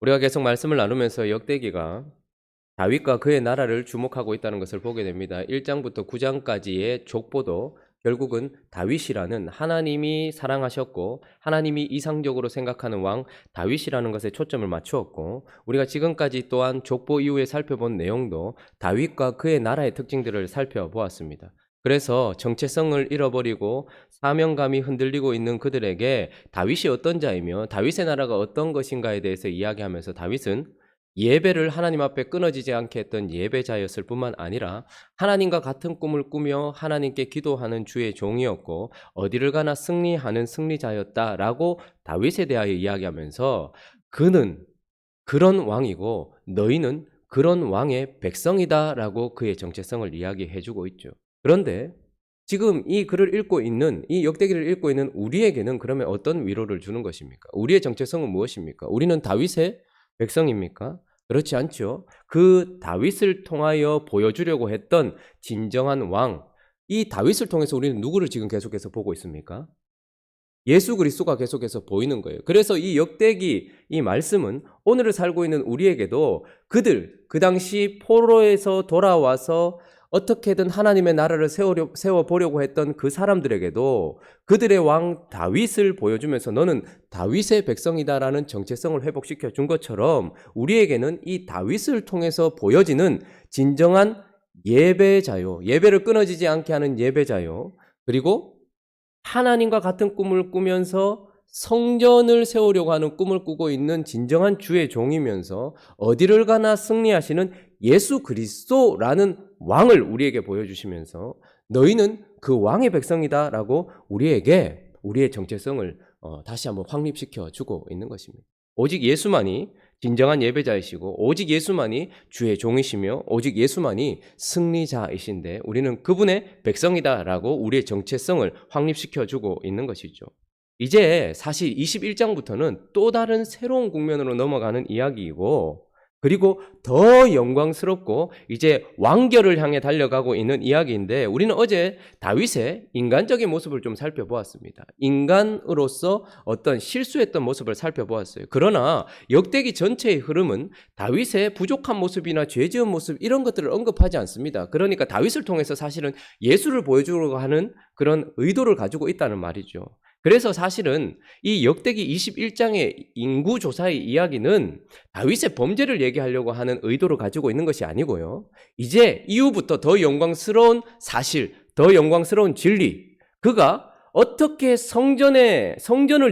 우리가 계속 말씀을 나누면서 역대기가 다윗과 그의 나라를 주목하고 있다는 것을 보게 됩니다. 1장부터 9장까지의 족보도 결국은 다윗이라는 하나님이 사랑하셨고 하나님이 이상적으로 생각하는 왕 다윗이라는 것에 초점을 맞추었고, 우리가 지금까지 또한 족보 이후에 살펴본 내용도 다윗과 그의 나라의 특징들을 살펴보았습니다. 그래서 정체성을 잃어버리고 사명감이 흔들리고 있는 그들에게 다윗이 어떤 자이며 다윗의 나라가 어떤 것인가에 대해서 이야기하면서, 다윗은 예배를 하나님 앞에 끊어지지 않게 했던 예배자였을 뿐만 아니라 하나님과 같은 꿈을 꾸며 하나님께 기도하는 주의 종이었고 어디를 가나 승리하는 승리자였다라고 다윗에 대하여 이야기하면서, 그는 그런 왕이고 너희는 그런 왕의 백성이다라고 그의 정체성을 이야기해주고 있죠. 그런데 지금 이 글을 읽고 있는, 이 역대기를 읽고 있는 우리에게는 그러면 어떤 위로를 주는 것입니까? 우리의 정체성은 무엇입니까? 우리는 다윗의 백성입니까? 그렇지 않죠. 그 다윗을 통하여 보여주려고 했던 진정한 왕, 이 다윗을 통해서 우리는 누구를 지금 계속해서 보고 있습니까? 예수 그리스도가 계속해서 보이는 거예요. 그래서 이 역대기, 이 말씀은 오늘을 살고 있는 우리에게도 그 당시 포로에서 돌아와서 어떻게든 하나님의 나라를 세워보려고 했던 그 사람들에게도 그들의 왕 다윗을 보여주면서 너는 다윗의 백성이다라는 정체성을 회복시켜 준 것처럼, 우리에게는 이 다윗을 통해서 보여지는 진정한 예배자요, 예배를 끊어지지 않게 하는 예배자요, 그리고 하나님과 같은 꿈을 꾸면서 성전을 세우려고 하는 꿈을 꾸고 있는 진정한 주의 종이면서 어디를 가나 승리하시는 예수 그리스도라는 왕을 우리에게 보여주시면서 너희는 그 왕의 백성이다라고 우리에게 우리의 정체성을 다시 한번 확립시켜 주고 있는 것입니다. 오직 예수만이 진정한 예배자이시고 오직 예수만이 주의 종이시며 오직 예수만이 승리자이신데 우리는 그분의 백성이다라고 우리의 정체성을 확립시켜주고 있는 것이죠. 이제 사실 21장부터는 또 다른 새로운 국면으로 넘어가는 이야기이고, 그리고 더 영광스럽고 이제 완결을 향해 달려가고 있는 이야기인데, 우리는 어제 다윗의 인간적인 모습을 좀 살펴보았습니다. 인간으로서 어떤 실수했던 모습을 살펴보았어요. 그러나 역대기 전체의 흐름은 다윗의 부족한 모습이나 죄 지은 모습 이런 것들을 언급하지 않습니다. 그러니까 다윗을 통해서 사실은 예수를 보여주려고 하는 그런 의도를 가지고 있다는 말이죠. 그래서 사실은 이 역대기 21장의 인구조사의 이야기는 다윗의 범죄를 얘기하려고 하는 의도를 가지고 있는 것이 아니고요, 이제 이후부터 더 영광스러운 사실, 더 영광스러운 진리, 그가 어떻게 성전을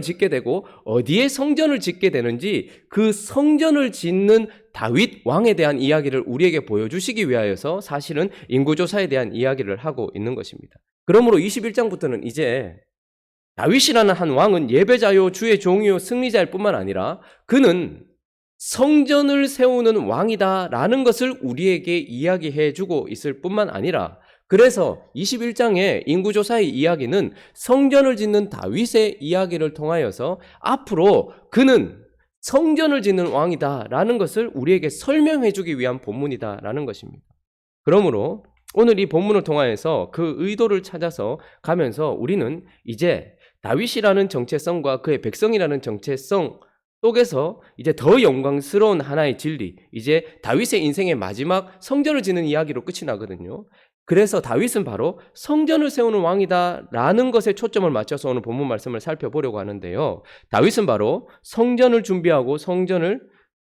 짓게 되고 어디에 성전을 짓게 되는지, 그 성전을 짓는 다윗 왕에 대한 이야기를 우리에게 보여주시기 위하여서 사실은 인구조사에 대한 이야기를 하고 있는 것입니다. 그러므로 21장부터는 이제 다윗이라는 한 왕은 예배자요 주의 종이요 승리자일 뿐만 아니라 그는 성전을 세우는 왕이다라는 것을 우리에게 이야기해 주고 있을 뿐만 아니라, 그래서 21장의 인구조사의 이야기는 성전을 짓는 다윗의 이야기를 통하여서 앞으로 그는 성전을 짓는 왕이다라는 것을 우리에게 설명해 주기 위한 본문이다라는 것입니다. 그러므로 오늘 이 본문을 통하여서 그 의도를 찾아서 가면서 우리는 이제 다윗이라는 정체성과 그의 백성이라는 정체성 속에서 이제 더 영광스러운 하나의 진리, 이제 다윗의 인생의 마지막 성전을 짓는 이야기로 끝이 나거든요. 그래서 다윗은 바로 성전을 세우는 왕이다라는 것에 초점을 맞춰서 오늘 본문 말씀을 살펴보려고 하는데요, 다윗은 바로 성전을 준비하고 성전을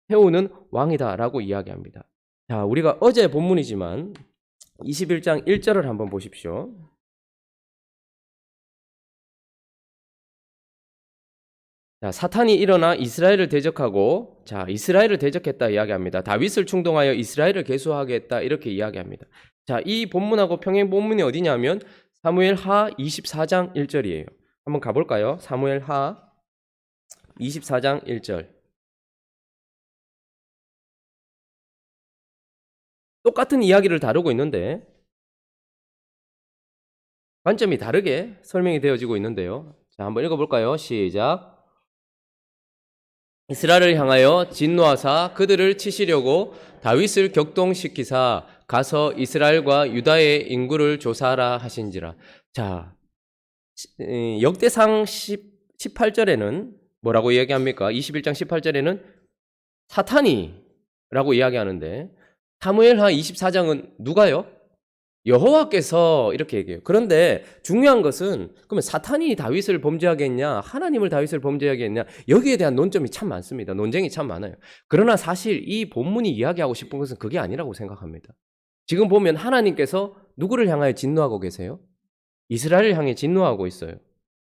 세우는 왕이다라고 이야기합니다. 자, 우리가 어제 본문이지만 21장 1절을 한번 보십시오. 자, 사탄이 일어나 이스라엘을 대적하고, 자, 이스라엘을 대적했다 이야기합니다. 다윗을 충동하여 이스라엘을 계수하게 했다 이렇게 이야기합니다. 자, 이 본문하고 평행 본문이 어디냐면 사무엘하 24장 1절이에요. 한번 가볼까요? 사무엘하 24장 1절. 똑같은 이야기를 다루고 있는데 관점이 다르게 설명이 되어지고 있는데요. 자, 한번 읽어볼까요? 시작. 이스라엘을 향하여 진노하사 그들을 치시려고 다윗을 격동시키사 가서 이스라엘과 유다의 인구를 조사하라 하신지라. 자, 역대상 18절에는 뭐라고 이야기합니까? 21장 18절에는 사탄이라고 이야기하는데 사무엘하 24장은 누가요? 여호와께서 이렇게 얘기해요. 그런데 중요한 것은 그러면 사탄이 다윗을 범죄하겠냐, 하나님을 다윗을 범죄하겠냐, 여기에 대한 논점이 참 많습니다. 논쟁이 참 많아요. 그러나 사실 이 본문이 이야기하고 싶은 것은 그게 아니라고 생각합니다. 지금 보면 하나님께서 누구를 향하여 진노하고 계세요? 이스라엘을 향해 진노하고 있어요.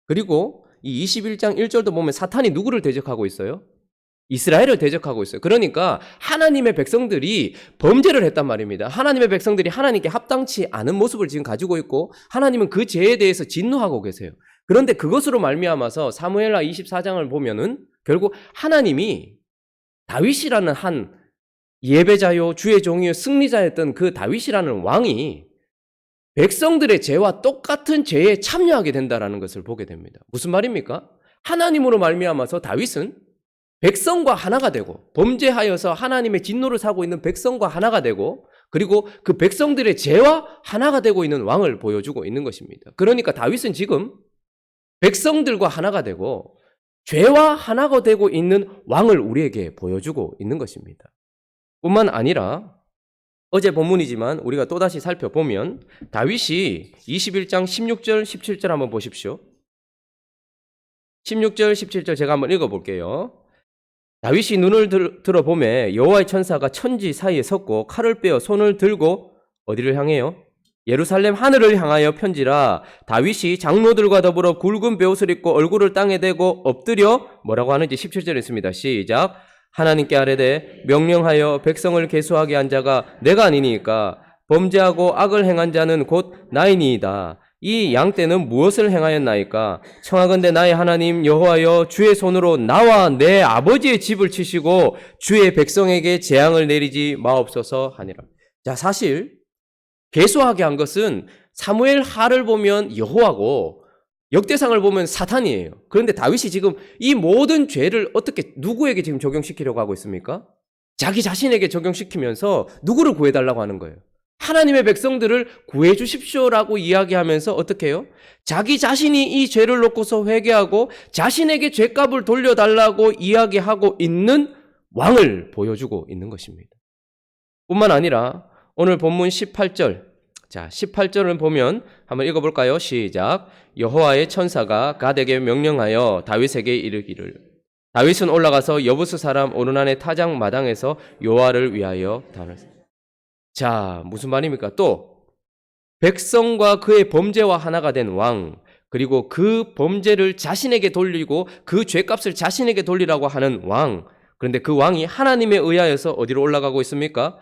그리고 이 21장 1절도 보면 사탄이 누구를 대적하고 있어요? 이스라엘을 대적하고 있어요. 그러니까 하나님의 백성들이 범죄를 했단 말입니다. 하나님의 백성들이 하나님께 합당치 않은 모습을 지금 가지고 있고 하나님은 그 죄에 대해서 진노하고 계세요. 그런데 그것으로 말미암아서 사무엘하 24장을 보면은 결국 하나님이 다윗이라는 한 예배자요 주의 종이요 승리자였던 그 다윗이라는 왕이 백성들의 죄와 똑같은 죄에 참여하게 된다라는 것을 보게 됩니다. 무슨 말입니까? 하나님으로 말미암아서 다윗은 백성과 하나가 되고 범죄하여서 하나님의 진노를 사고 있는 백성과 하나가 되고 그리고 그 백성들의 죄와 하나가 되고 있는 왕을 보여주고 있는 것입니다. 그러니까 다윗은 지금 백성들과 하나가 되고 죄와 하나가 되고 있는 왕을 우리에게 보여주고 있는 것입니다. 뿐만 아니라 어제 본문이지만 우리가 또다시 살펴보면 다윗이 21장 16절 17절 한번 보십시오. 16절 17절 제가 한번 읽어볼게요. 다윗이 눈을 들어보매 여호와의 천사가 천지 사이에 섰고 칼을 빼어 손을 들고 어디를 향해요? 예루살렘 하늘을 향하여 편지라. 다윗이 장로들과 더불어 굵은 베옷을 입고 얼굴을 땅에 대고 엎드려 뭐라고 하는지 17절에 있습니다. 시작. 하나님께 아뢰되 명령하여 백성을 계수하게 한 자가 내가 아니니까 범죄하고 악을 행한 자는 곧 나이니이다. 이 양떼는 무엇을 행하였나이까? 청하건대 나의 하나님 여호와여 주의 손으로 나와 내 아버지의 집을 치시고 주의 백성에게 재앙을 내리지 마옵소서 하니라. 자, 사실 계수하게 한 것은 사무엘 하를 보면 여호와고 역대상을 보면 사탄이에요. 그런데 다윗이 지금 이 모든 죄를 어떻게 누구에게 지금 적용시키려고 하고 있습니까? 자기 자신에게 적용시키면서 누구를 구해달라고 하는 거예요? 하나님의 백성들을 구해 주십시오라고 이야기하면서 어떻게 해요? 자기 자신이 이 죄를 놓고서 회개하고 자신에게 죄값을 돌려달라고 이야기하고 있는 왕을 보여주고 있는 것입니다. 뿐만 아니라 오늘 본문 18절, 자 18절을 보면 한번 읽어볼까요? 시작. 여호와의 천사가 갓에게 명령하여 다윗에게 이르기를. 다윗은 올라가서 여부스 사람 오르난의 타작 마당에서 여호와를 위하여 단을. 자, 무슨 말입니까? 또 백성과 그의 범죄와 하나가 된 왕, 그리고 그 범죄를 자신에게 돌리고 그 죄값을 자신에게 돌리라고 하는 왕. 그런데 그 왕이 하나님에 의하여서 어디로 올라가고 있습니까?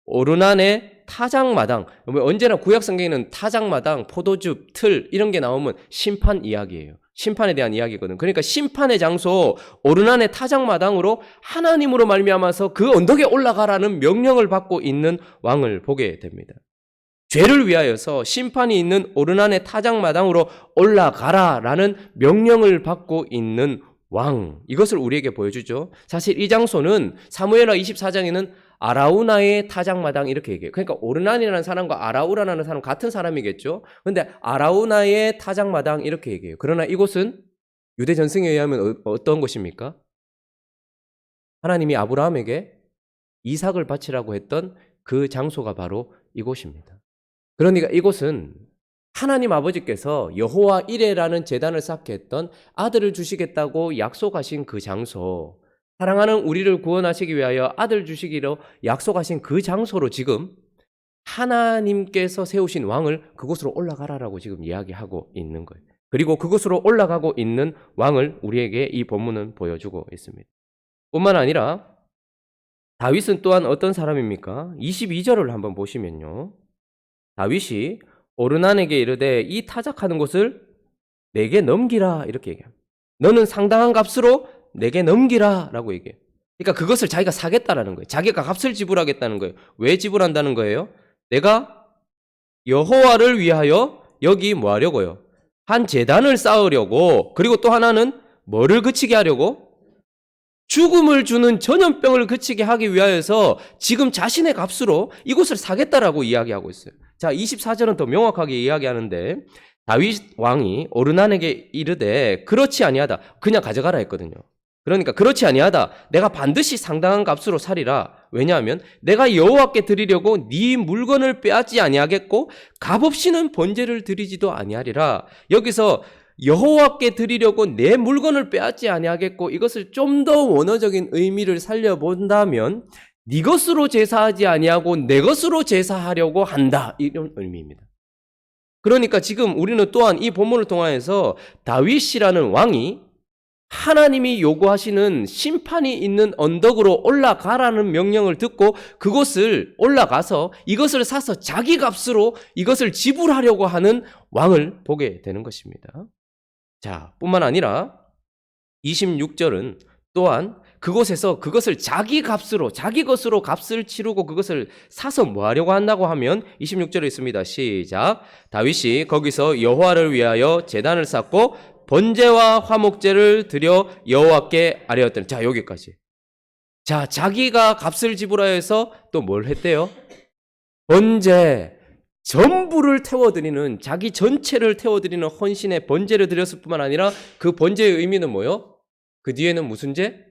오르난의 타작마당. 언제나 구약성경에는 타작마당, 포도즙, 틀 이런 게 나오면 심판 이야기예요. 심판에 대한 이야기거든. 그러니까 심판의 장소 오르난의 타작마당으로 하나님으로 말미암아서 그 언덕에 올라가라는 명령을 받고 있는 왕을 보게 됩니다. 죄를 위하여서 심판이 있는 오르난의 타작마당으로 올라가라라는 명령을 받고 있는 왕. 이것을 우리에게 보여주죠. 사실 이 장소는 사무엘하 24장에는 아라우나의 타작마당 이렇게 얘기해요. 그러니까 오르난이라는 사람과 아라우라는 사람 같은 사람이겠죠. 그런데 아라우나의 타작마당 이렇게 얘기해요. 그러나 이곳은 유대 전승에 의하면 어떤 곳입니까? 하나님이 아브라함에게 이삭을 바치라고 했던 그 장소가 바로 이곳입니다. 그러니까 이곳은 하나님 아버지께서 여호와 이레라는 제단을 쌓게 했던 아들을 주시겠다고 약속하신 그 장소, 사랑하는 우리를 구원하시기 위하여 아들 주시기로 약속하신 그 장소로 지금 하나님께서 세우신 왕을 그곳으로 올라가라라고 지금 이야기하고 있는 거예요. 그리고 그곳으로 올라가고 있는 왕을 우리에게 이 본문은 보여주고 있습니다. 뿐만 아니라 다윗은 또한 어떤 사람입니까? 22절을 한번 보시면요. 다윗이 오르난에게 이르되 이 타작하는 곳을 내게 넘기라 이렇게 얘기합니다. 너는 상당한 값으로 내게 넘기라 라고 얘기해요. 그러니까 그것을 자기가 사겠다라는 거예요. 자기가 값을 지불하겠다는 거예요. 왜 지불한다는 거예요? 내가 여호와를 위하여 여기 뭐 하려고요? 한 제단을 쌓으려고, 그리고 또 하나는 뭐를 그치게 하려고? 죽음을 주는 전염병을 그치게 하기 위하여서 지금 자신의 값으로 이곳을 사겠다라고 이야기하고 있어요. 자, 24절은 더 명확하게 이야기하는데 다윗 왕이 오르난에게 이르되 그렇지 아니하다. 그냥 가져가라 했거든요. 그러니까 그렇지 아니하다. 내가 반드시 상당한 값으로 사리라. 왜냐하면 내가 여호와께 드리려고 네 물건을 빼앗지 아니하겠고 값없이는 번제를 드리지도 아니하리라. 여기서 여호와께 드리려고 내 물건을 빼앗지 아니하겠고, 이것을 좀 더 원어적인 의미를 살려본다면 네 것으로 제사하지 아니하고 내 것으로 제사하려고 한다, 이런 의미입니다. 그러니까 지금 우리는 또한 이 본문을 통해서 다윗이라는 왕이 하나님이 요구하시는 심판이 있는 언덕으로 올라가라는 명령을 듣고 그곳을 올라가서 이것을 사서 자기 값으로 이것을 지불하려고 하는 왕을 보게 되는 것입니다. 자, 뿐만 아니라 26절은 또한 그곳에서 그것을 자기 값으로, 자기 것으로 값을 치르고 그것을 사서 뭐 하려고 한다고 하면 26절에 있습니다. 시작. 다윗이 거기서 여호와를 위하여 제단을 쌓고 번제와 화목제를 드려 여호와께 아뢰었더니. 자, 여기까지. 자, 자기가 값을 지불하여서 또 뭘 했대요? 번제, 전부를 태워드리는, 자기 전체를 태워드리는 헌신의 번제를 드렸을 뿐만 아니라 그 번제의 의미는 뭐요? 그 뒤에는 무슨 제?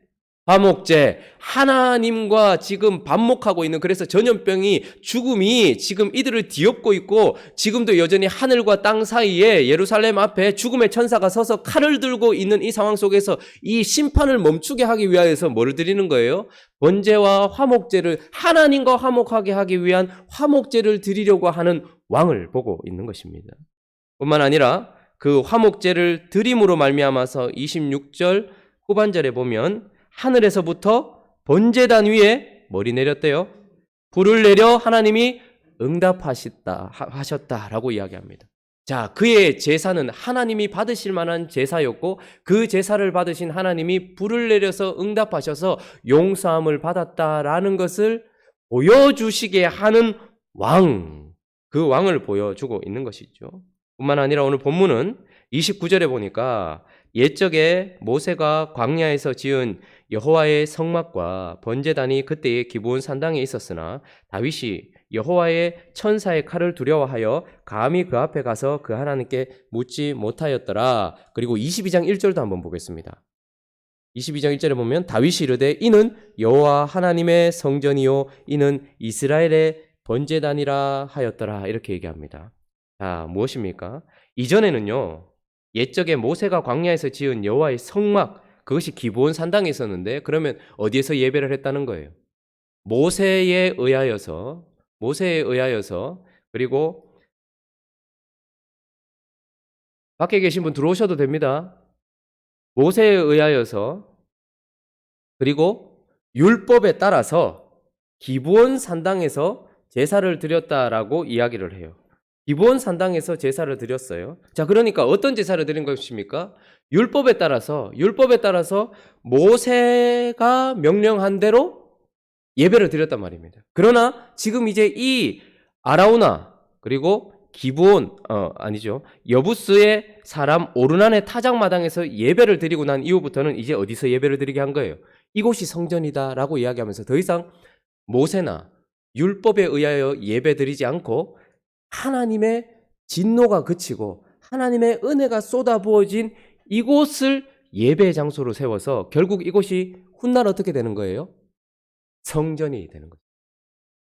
화목제. 하나님과 지금 반목하고 있는, 그래서 전염병이, 죽음이 지금 이들을 뒤엎고 있고 지금도 여전히 하늘과 땅 사이에 예루살렘 앞에 죽음의 천사가 서서 칼을 들고 있는 이 상황 속에서 이 심판을 멈추게 하기 위하여서 뭐를 드리는 거예요? 번제와 화목제를, 하나님과 화목하게 하기 위한 화목제를 드리려고 하는 왕을 보고 있는 것입니다. 뿐만 아니라 그 화목제를 드림으로 말미암아서 26절 후반절에 보면 하늘에서부터 번제단 위에 뭐리 내렸대요? 불을 내려 하나님이 응답하셨다라고 이야기합니다. 자, 그의 제사는 하나님이 받으실 만한 제사였고 그 제사를 받으신 하나님이 불을 내려서 응답하셔서 용서함을 받았다라는 것을 보여주시게 하는 왕, 그 왕을 보여주고 있는 것이죠. 뿐만 아니라 오늘 본문은 29절에 보니까 옛적에 모세가 광야에서 지은 여호와의 성막과 번제단이 그때의 기브온 산당에 있었으나 다윗이 여호와의 천사의 칼을 두려워하여 감히 그 앞에 가서 그 하나님께 묻지 못하였더라. 그리고 22장 1절도 한번 보겠습니다. 22장 1절에 보면 다윗이 이르되 이는 여호와 하나님의 성전이요 이는 이스라엘의 번제단이라 하였더라. 이렇게 얘기합니다. 자, 무엇입니까? 이전에는요, 옛적에 모세가 광야에서 지은 여호와의 성막, 그것이 기브온 산당에 있었는데 그러면 어디에서 예배를 했다는 거예요? 모세에 의하여서, 그리고 밖에 계신 분 들어오셔도 됩니다. 모세에 의하여서, 그리고 율법에 따라서 기브온 산당에서 제사를 드렸다라고 이야기를 해요. 기브온 산당에서 제사를 드렸어요. 자, 그러니까 어떤 제사를 드린 것입니까? 율법에 따라서 모세가 명령한 대로 예배를 드렸단 말입니다. 그러나 지금 이제 이 아라우나 그리고 기브온 여부스의 사람 오르난의 타작마당에서 예배를 드리고 난 이후부터는 이제 어디서 예배를 드리게 한 거예요? 이곳이 성전이다라고 이야기하면서 더 이상 모세나 율법에 의하여 예배 드리지 않고 하나님의 진노가 그치고 하나님의 은혜가 쏟아부어진 이곳을 예배 장소로 세워서 결국 이곳이 훗날 어떻게 되는 거예요? 성전이 되는 거죠.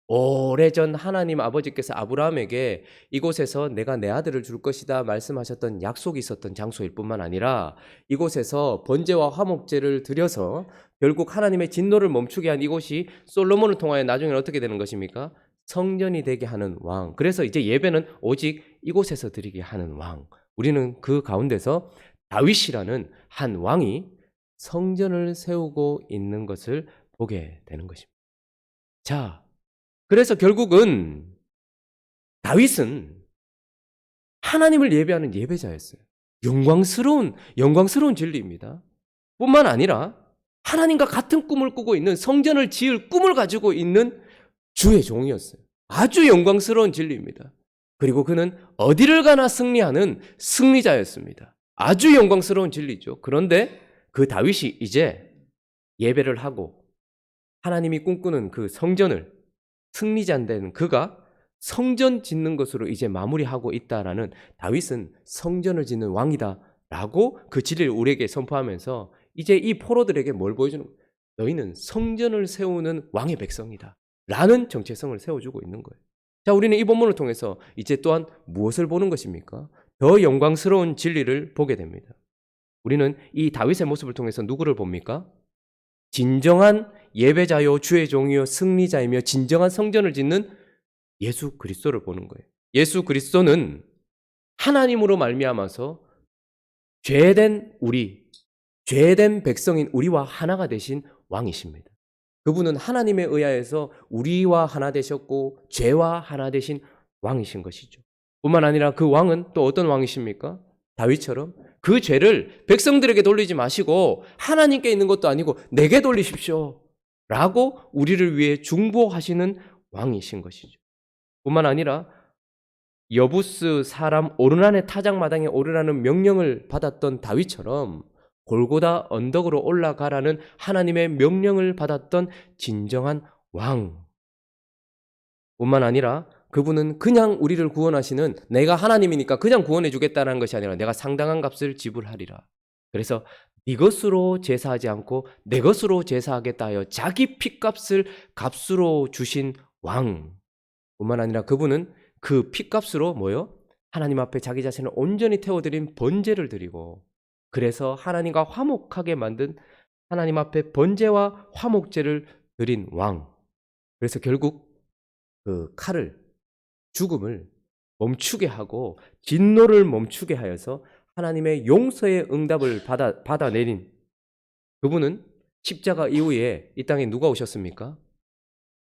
오래전 하나님 아버지께서 아브라함에게 이곳에서 내가 내 아들을 줄 것이다 말씀하셨던 약속이 있었던 장소일 뿐만 아니라 이곳에서 번제와 화목제를 드려서 결국 하나님의 진노를 멈추게 한 이곳이 솔로몬을 통하여 나중에 어떻게 되는 것입니까? 성전이 되게 하는 왕. 그래서 이제 예배는 오직 이곳에서 드리게 하는 왕. 우리는 그 가운데서 다윗이라는 한 왕이 성전을 세우고 있는 것을 보게 되는 것입니다. 자, 그래서 결국은 다윗은 하나님을 예배하는 예배자였어요. 영광스러운 진리입니다. 뿐만 아니라 하나님과 같은 꿈을 꾸고 있는, 성전을 지을 꿈을 가지고 있는 주의 종이었어요. 아주 영광스러운 진리입니다. 그리고 그는 어디를 가나 승리하는 승리자였습니다. 아주 영광스러운 진리죠. 그런데 그 다윗이 이제 예배를 하고 하나님이 꿈꾸는 그 성전을, 승리자 된 그가 성전 짓는 것으로 이제 마무리하고 있다라는, 다윗은 성전을 짓는 왕이다라고 그 진리를 우리에게 선포하면서 이제 이 포로들에게 뭘 보여주는 거예요? 너희는 성전을 세우는 왕의 백성이다 라는 정체성을 세워주고 있는 거예요. 자, 우리는 이 본문을 통해서 이제 또한 무엇을 보는 것입니까? 더 영광스러운 진리를 보게 됩니다. 우리는 이 다윗의 모습을 통해서 누구를 봅니까? 진정한 예배자요 주의 종이요 승리자이며 진정한 성전을 짓는 예수 그리스도를 보는 거예요. 예수 그리스도는 하나님으로 말미암아서 죄된 우리, 죄된 백성인 우리와 하나가 되신 왕이십니다. 그분은 하나님에 의하여서 우리와 하나 되셨고 죄와 하나 되신 왕이신 것이죠. 뿐만 아니라 그 왕은 또 어떤 왕이십니까? 다윗처럼 그 죄를 백성들에게 돌리지 마시고 하나님께 있는 것도 아니고 내게 돌리십시오 라고 우리를 위해 중보하시는 왕이신 것이죠. 뿐만 아니라 여부스 사람 오르난의 타작마당에 오르라는 명령을 받았던 다윗처럼 골고다 언덕으로 올라가라는 하나님의 명령을 받았던 진정한 왕. 뿐만 아니라 그분은 그냥 우리를 구원하시는 내가 하나님이니까 그냥 구원해 주겠다는 것이 아니라 내가 상당한 값을 지불하리라. 그래서 네 것으로 제사하지 않고 내 것으로 제사하겠다 하여 자기 핏값을 값으로 주신 왕. 뿐만 아니라 그분은 그 핏값으로 뭐요? 하나님 앞에 자기 자신을 온전히 태워드린 번제를 드리고 그래서 하나님과 화목하게 만든 하나님 앞에 번제와 화목제를 드린 왕. 그래서 결국 그 칼을 죽음을 멈추게 하고 진노를 멈추게 하여서 하나님의 용서의 응답을 받아내린 그분은 십자가 이후에 이 땅에 누가 오셨습니까?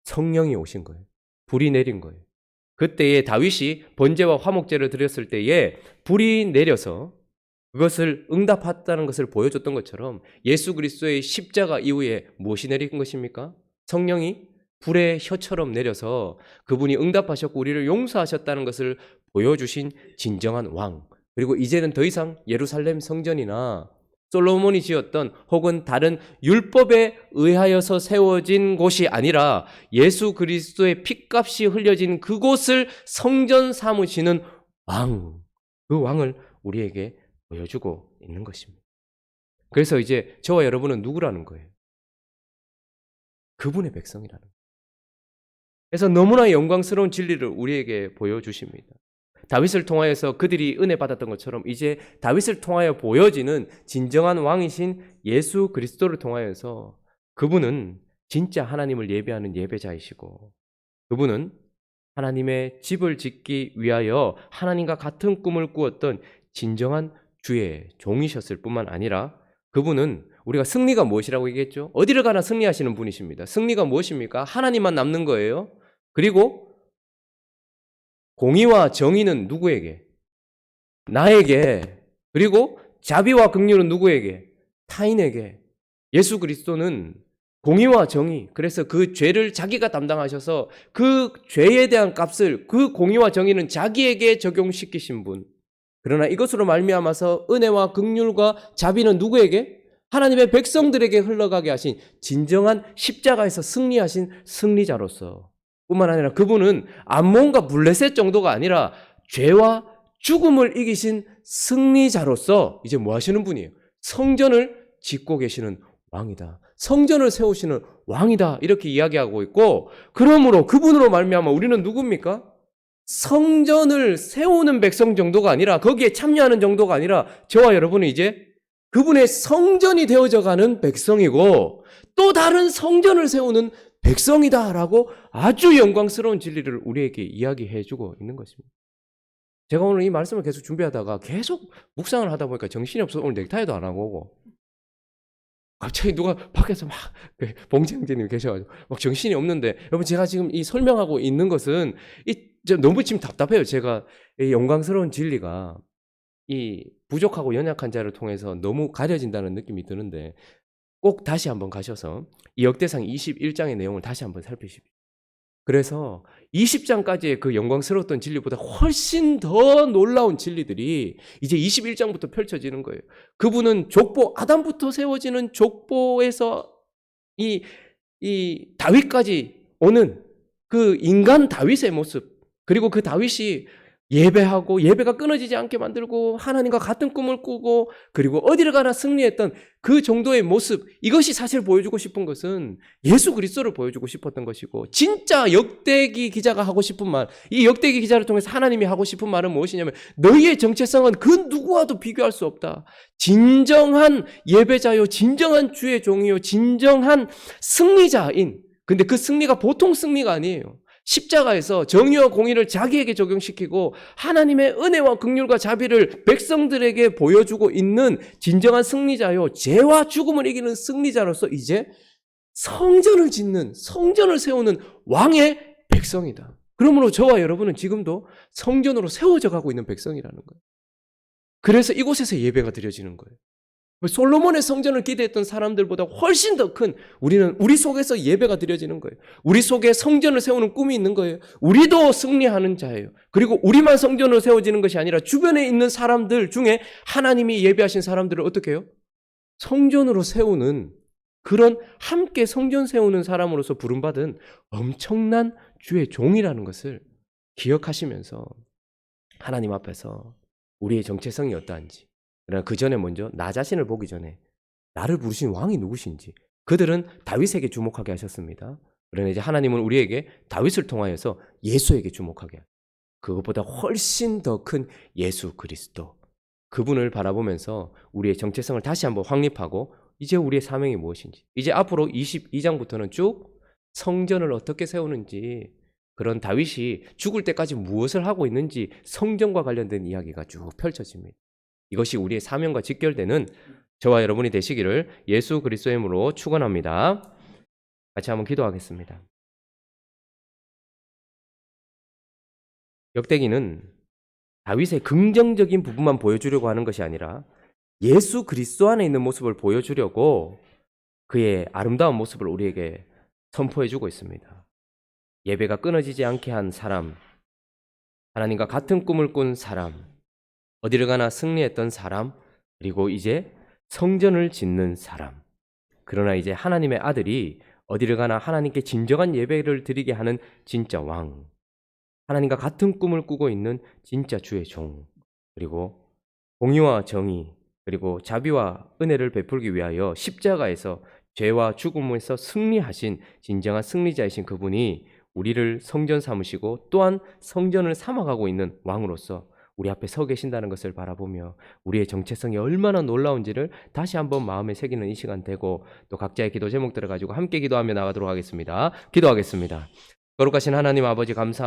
성령이 오신 거예요. 불이 내린 거예요. 그때에 다윗이 번제와 화목제를 드렸을 때에 불이 내려서 그것을 응답했다는 것을 보여줬던 것처럼 예수 그리스도의 십자가 이후에 무엇이 내린 것입니까? 성령이 불의 혀처럼 내려서 그분이 응답하셨고 우리를 용서하셨다는 것을 보여주신 진정한 왕. 그리고 이제는 더 이상 예루살렘 성전이나 솔로몬이 지었던 혹은 다른 율법에 의하여서 세워진 곳이 아니라 예수 그리스도의 핏값이 흘려진 그곳을 성전 삼으시는 왕. 그 왕을 우리에게 보여주고 있는 것입니다. 그래서 이제 저와 여러분은 누구라는 거예요? 그분의 백성이라는 거예요. 그래서 너무나 영광스러운 진리를 우리에게 보여주십니다. 다윗을 통하여서 그들이 은혜 받았던 것처럼 이제 다윗을 통하여 보여지는 진정한 왕이신 예수 그리스도를 통하여서 그분은 진짜 하나님을 예배하는 예배자이시고 그분은 하나님의 집을 짓기 위하여 하나님과 같은 꿈을 꾸었던 진정한 주의 종이셨을 뿐만 아니라 그분은 우리가 승리가 무엇이라고 얘기했죠? 어디를 가나 승리하시는 분이십니다. 승리가 무엇입니까? 하나님만 남는 거예요. 그리고 공의와 정의는 누구에게? 나에게. 그리고 자비와 긍휼은 누구에게? 타인에게. 예수 그리스도는 공의와 정의, 그래서 그 죄를 자기가 담당하셔서 그 죄에 대한 값을 그 공의와 정의는 자기에게 적용시키신 분. 그러나 이것으로 말미암아서 은혜와 긍휼과 자비는 누구에게? 하나님의 백성들에게 흘러가게 하신 진정한 십자가에서 승리하신 승리자로서 뿐만 아니라 그분은 암몬과 블레셋 정도가 아니라 죄와 죽음을 이기신 승리자로서 이제 뭐 하시는 분이에요? 성전을 짓고 계시는 왕이다. 성전을 세우시는 왕이다. 이렇게 이야기하고 있고 그러므로 그분으로 말미암아 우리는 누굽니까? 성전을 세우는 백성 정도가 아니라 거기에 참여하는 정도가 아니라 저와 여러분은 이제 그분의 성전이 되어져 가는 백성이고 또 다른 성전을 세우는 백성이다라고 아주 영광스러운 진리를 우리에게 이야기해 주고 있는 것입니다. 제가 오늘 이 말씀을 계속 준비하다가 계속 묵상을 하다 보니까 정신이 없어서 오늘 넥타이도 안 하고 오고 갑자기 누가 밖에서 막 봉지 형제님 계셔가지고 막 정신이 없는데 여러분 제가 지금 이 설명하고 있는 것은 너무 지금 답답해요. 제가 이 영광스러운 진리가 이 부족하고 연약한 자를 통해서 너무 가려진다는 느낌이 드는데 꼭 다시 한번 가셔서 이 역대상 21장의 내용을 다시 한번 살피십시오. 그래서 20장까지의 그 영광스러웠던 진리보다 훨씬 더 놀라운 진리들이 이제 21장부터 펼쳐지는 거예요. 그분은 족보, 아담부터 세워지는 족보에서 이 다윗까지 오는 그 인간 다윗의 모습, 그리고 그 다윗이 예배하고 예배가 끊어지지 않게 만들고 하나님과 같은 꿈을 꾸고 그리고 어디를 가나 승리했던 그 정도의 모습, 이것이 사실 보여주고 싶은 것은 예수 그리스도를 보여주고 싶었던 것이고, 진짜 역대기 기자가 하고 싶은 말, 이 역대기 기자를 통해서 하나님이 하고 싶은 말은 무엇이냐면 너희의 정체성은 그 누구와도 비교할 수 없다. 진정한 예배자요, 진정한 주의 종이요, 진정한 승리자인, 근데 그 승리가 보통 승리가 아니에요. 십자가에서 정의와 공의를 자기에게 적용시키고 하나님의 은혜와 긍휼과 자비를 백성들에게 보여주고 있는 진정한 승리자요, 죄와 죽음을 이기는 승리자로서 이제 성전을 짓는, 성전을 세우는 왕의 백성이다. 그러므로 저와 여러분은 지금도 성전으로 세워져 가고 있는 백성이라는 거예요. 그래서 이곳에서 예배가 드려지는 거예요. 솔로몬의 성전을 기대했던 사람들보다 훨씬 더 큰, 우리 속에서 예배가 드려지는 거예요. 우리 속에 성전을 세우는 꿈이 있는 거예요. 우리도 승리하는 자예요. 그리고 우리만 성전으로 세워지는 것이 아니라 주변에 있는 사람들 중에 하나님이 예배하신 사람들을 어떻게 해요? 성전으로 세우는, 그런 함께 성전 세우는 사람으로서 부름받은 엄청난 주의 종이라는 것을 기억하시면서 하나님 앞에서 우리의 정체성이 어떠한지, 그러나 그 전에 먼저 나 자신을 보기 전에 나를 부르신 왕이 누구신지, 그들은 다윗에게 주목하게 하셨습니다. 그러나 이제 하나님은 우리에게 다윗을 통하여서 예수에게 주목하게 하셨습니다. 그것보다 훨씬 더 큰 예수 그리스도, 그분을 바라보면서 우리의 정체성을 다시 한번 확립하고 이제 우리의 사명이 무엇인지, 이제 앞으로 22장부터는 쭉 성전을 어떻게 세우는지, 그런 다윗이 죽을 때까지 무엇을 하고 있는지 성전과 관련된 이야기가 쭉 펼쳐집니다. 이것이 우리의 사명과 직결되는 저와 여러분이 되시기를 예수 그리스도의 이름으로 축원합니다. 같이 한번 기도하겠습니다. 역대기는 다윗의 긍정적인 부분만 보여주려고 하는 것이 아니라 예수 그리스도 안에 있는 모습을 보여주려고 그의 아름다운 모습을 우리에게 선포해주고 있습니다. 예배가 끊어지지 않게 한 사람, 하나님과 같은 꿈을 꾼 사람, 어디를 가나 승리했던 사람, 그리고 이제 성전을 짓는 사람. 그러나 이제 하나님의 아들이 어디를 가나 하나님께 진정한 예배를 드리게 하는 진짜 왕, 하나님과 같은 꿈을 꾸고 있는 진짜 주의 종, 그리고 공의와 정의, 그리고 자비와 은혜를 베풀기 위하여 십자가에서 죄와 죽음에서 승리하신 진정한 승리자이신 그분이 우리를 성전 삼으시고 또한 성전을 삼아가고 있는 왕으로서 우리 앞에 서 계신다는 것을 바라보며 우리의 정체성이 얼마나 놀라운지를 다시 한번 마음에 새기는 이 시간 되고, 또 각자의 기도 제목들을 가지고 함께 기도하며 나가도록 하겠습니다. 기도하겠습니다. 거룩하신 하나님 아버지, 감사합니다.